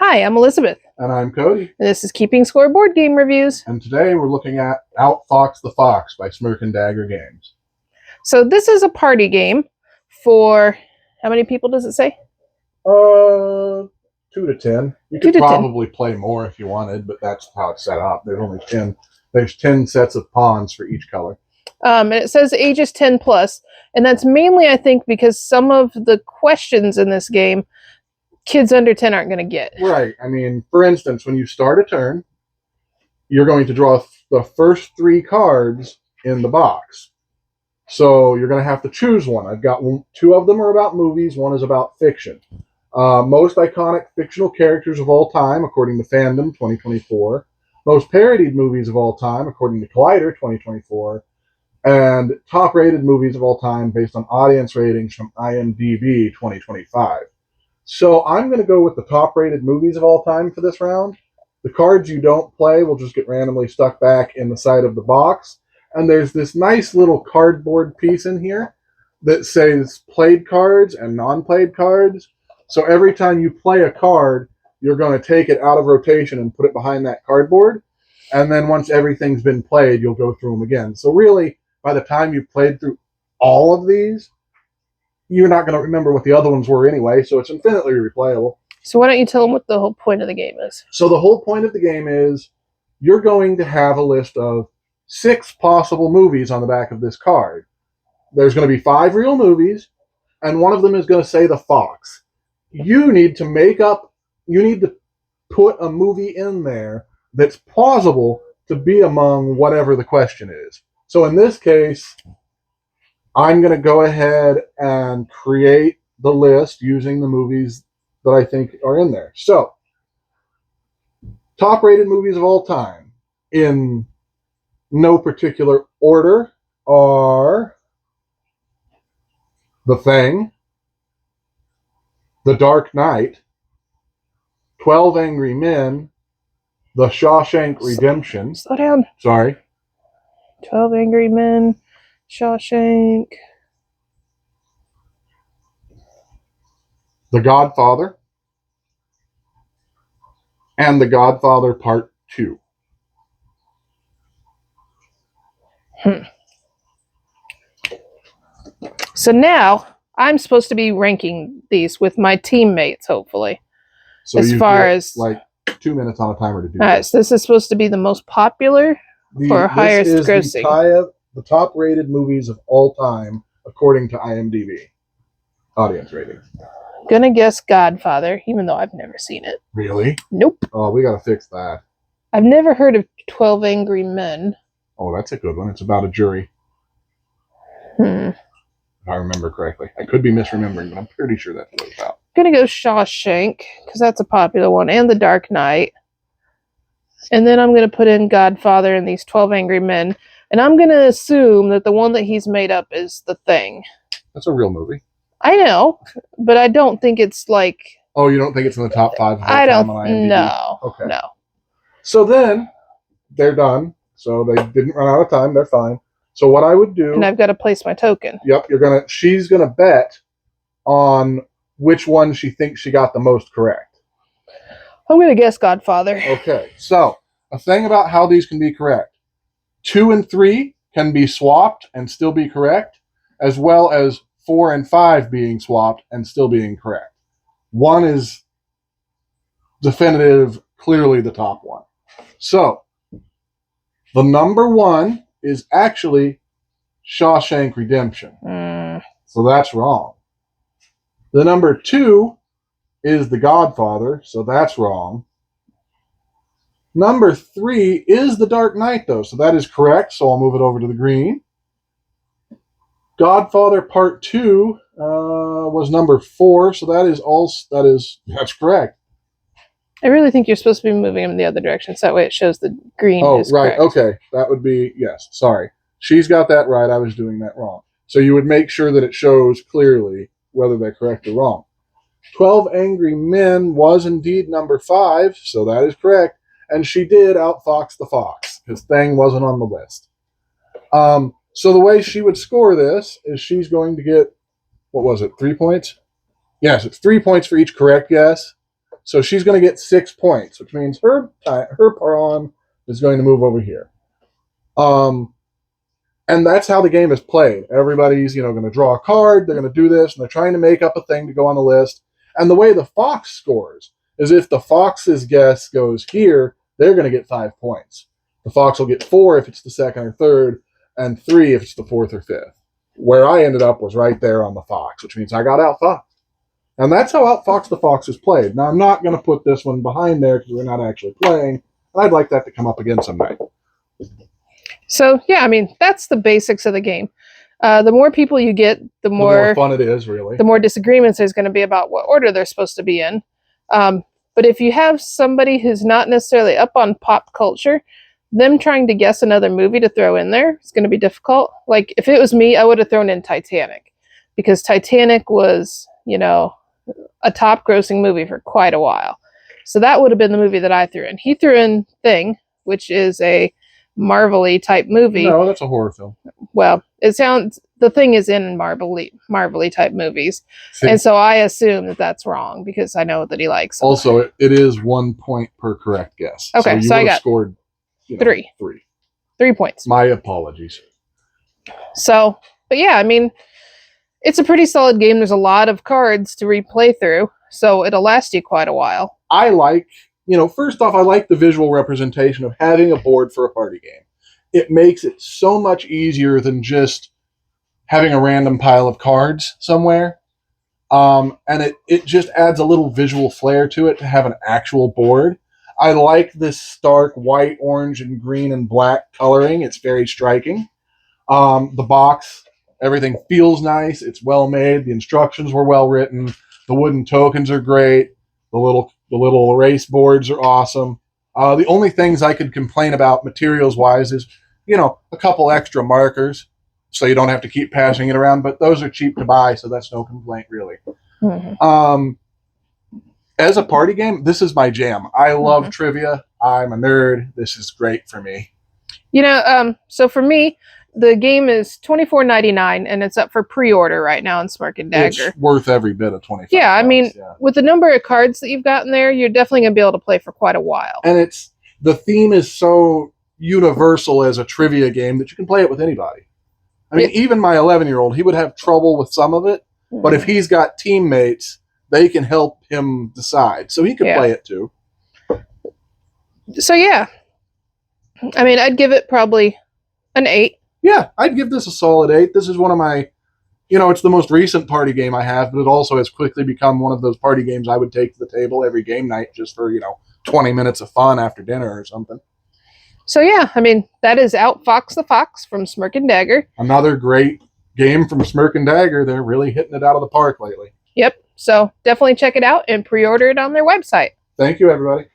Hi, I'm Elizabeth. And I'm Cody. And this is Keeping Score Board Game Reviews. And today we're looking at OUTFOX the Fox by Smirk and Dagger Games. So this is a party game for, how many people does it say? 2 to 10. You could 2 to probably play more if you wanted, but that's how it's set up. There's only 10. There's 10 sets of pawns for each color. And it says ages 10 plus, and that's mainly, I think, because some of the questions in this game, kids under 10 aren't going to get. Right. I mean, for instance, when you start a turn, you're going to draw the first 3 cards in the box. So you're going to have to choose one. I've got 2 of them are about movies, 1 is about fiction. Most iconic fictional characters of all time, according to Fandom 2024. Most parodied movies of all time, according to Collider 2024. And top-rated movies of all time based on audience ratings from IMDb 2025. So I'm going to go with the top-rated movies of all time for this round. The cards you don't play will just get randomly stuck back in the side of the box. And there's this nice little cardboard piece in here that says played cards and non-played cards. So every time you play a card, you're going to take it out of rotation and put it behind that cardboard. And then once everything's been played, you'll go through them again. So really, by the time you've played through all of these, you're not going to remember what the other ones were anyway, so it's infinitely replayable. So why don't you tell them what the whole point of the game is? So the whole point of the game is you're going to have a list of 6 possible movies on the back of this card. There's going to be 5 real movies, and one of them is going to say The Fox. You need to put a movie in there that's plausible to be among whatever the question is. So in this case, I'm going to go ahead and create the list using the movies that I think are in there. So, top-rated movies of all time, in no particular order, are The Thing, The Dark Knight, 12 Angry Men, The Shawshank Redemption. Slow down. Sorry. 12 Angry Men, Shawshank, The Godfather, and The Godfather Part 2. So now I'm supposed to be ranking these with my teammates, hopefully. So as far as like 2 minutes on a timer to do all right, so this is supposed to be the most popular or highest grossing. The top-rated movies of all time, according to IMDb. Audience rating. Gonna guess Godfather, even though I've never seen it. Really? Nope. Oh, we gotta fix that. I've never heard of 12 Angry Men. Oh, that's a good one. It's about a jury. If I remember correctly. I could be misremembering, but I'm pretty sure that's what it's about. Gonna go Shawshank, because that's a popular one, and The Dark Knight. And then I'm gonna put in Godfather and these 12 Angry Men. And I'm going to assume that the one that he's made up is The Thing. That's a real movie. I know, but I don't think it's like... Oh, you don't think it's in the top 5 of all I time don't, on IMDb? no. Okay. No. So then, they're done. So they didn't run out of time. They're fine. So what I would do... And I've got to place my token. Yep, she's going to bet on which one she thinks she got the most correct. I'm going to guess Godfather. Okay, so a thing about how these can be correct. 2 and 3 can be swapped and still be correct, as well as 4 and 5 being swapped and still being correct. 1 is definitive, clearly the top one. So, the number 1 is actually Shawshank Redemption. So that's wrong. The number 2 is The Godfather, so that's wrong. Number 3 is The Dark Knight, though, so that is correct, so I'll move it over to the green. Godfather Part 2 was number 4, so that's correct. I really think you're supposed to be moving them the other direction, so that way it shows the green is right, correct. Okay, that would be, yes, sorry. She's got that right, I was doing that wrong. So you would make sure that it shows clearly whether they're correct or wrong. 12 Angry Men was indeed number 5, so that is correct. And she did OUTFOX the Fox, because Thing wasn't on the list. So the way she would score this is she's going to get, what was it, 3 points? Yes, it's 3 points for each correct guess. So she's going to get 6 points, which means her pawn is going to move over here. And that's how the game is played. Everybody's, going to draw a card. They're going to do this, and they're trying to make up a thing to go on the list. And the way the fox scores is if the fox's guess goes here, they're going to get 5 points. The fox will get 4 if it's the second or third, and 3 if it's the fourth or fifth. Where I ended up was right there on the fox, which means I got outfoxed. And that's how OUTFOX the Fox is played. Now, I'm not going to put this one behind there because we're not actually playing. And I'd like that to come up again someday. So, yeah, I mean, that's the basics of the game. The more people you get, the more fun it is, really. The more disagreements there's going to be about what order they're supposed to be in. But if you have somebody who's not necessarily up on pop culture, them trying to guess another movie to throw in there is going to be difficult. Like, if it was me, I would have thrown in Titanic. Because Titanic was, a top-grossing movie for quite a while. So that would have been the movie that I threw in. He threw in Thing, which is a Marvel-y type movie. No, that's a horror film. Well, the Thing is in Marvel-y type movies. And so I assume that that's wrong because I know that he likes them. Also, it is 1 point per correct guess. Okay, so I got scored 3. 3 points. My apologies. So, but yeah, I mean, it's a pretty solid game. There's a lot of cards to replay through, so it'll last you quite a while. I like, first off, I like the visual representation of having a board for a party game. It makes it so much easier than just having a random pile of cards somewhere. And it just adds a little visual flair to it to have an actual board. I like this stark white, orange, and green and black coloring. It's very striking. The box, everything feels nice. It's well made. The instructions were well written. The wooden tokens are great. The little erase boards are awesome. The only things I could complain about materials-wise is, a couple extra markers so you don't have to keep passing it around. But those are cheap to buy, so that's no complaint, really. Mm-hmm. As a party game, this is my jam. I love trivia. I'm a nerd. This is great for me. So for me, the game is $24.99, and it's up for pre-order right now in Smirk and Dagger. It's worth every bit of $25. Yeah, I mean, with the number of cards that you've got in there, you're definitely going to be able to play for quite a while. And the theme is so universal as a trivia game that you can play it with anybody. I mean, even my 11-year-old, he would have trouble with some of it, but if he's got teammates, they can help him decide. So he could play it too. So yeah, I mean, I'd give it probably an 8. Yeah, I'd give this a solid 8. This is one of my, it's the most recent party game I have, but it also has quickly become one of those party games I would take to the table every game night just for, 20 minutes of fun after dinner or something. So yeah, I mean, that is OUTFOX the Fox from Smirk and Dagger. Another great game from Smirk and Dagger. They're really hitting it out of the park lately. Yep. So definitely check it out and pre-order it on their website. Thank you, everybody.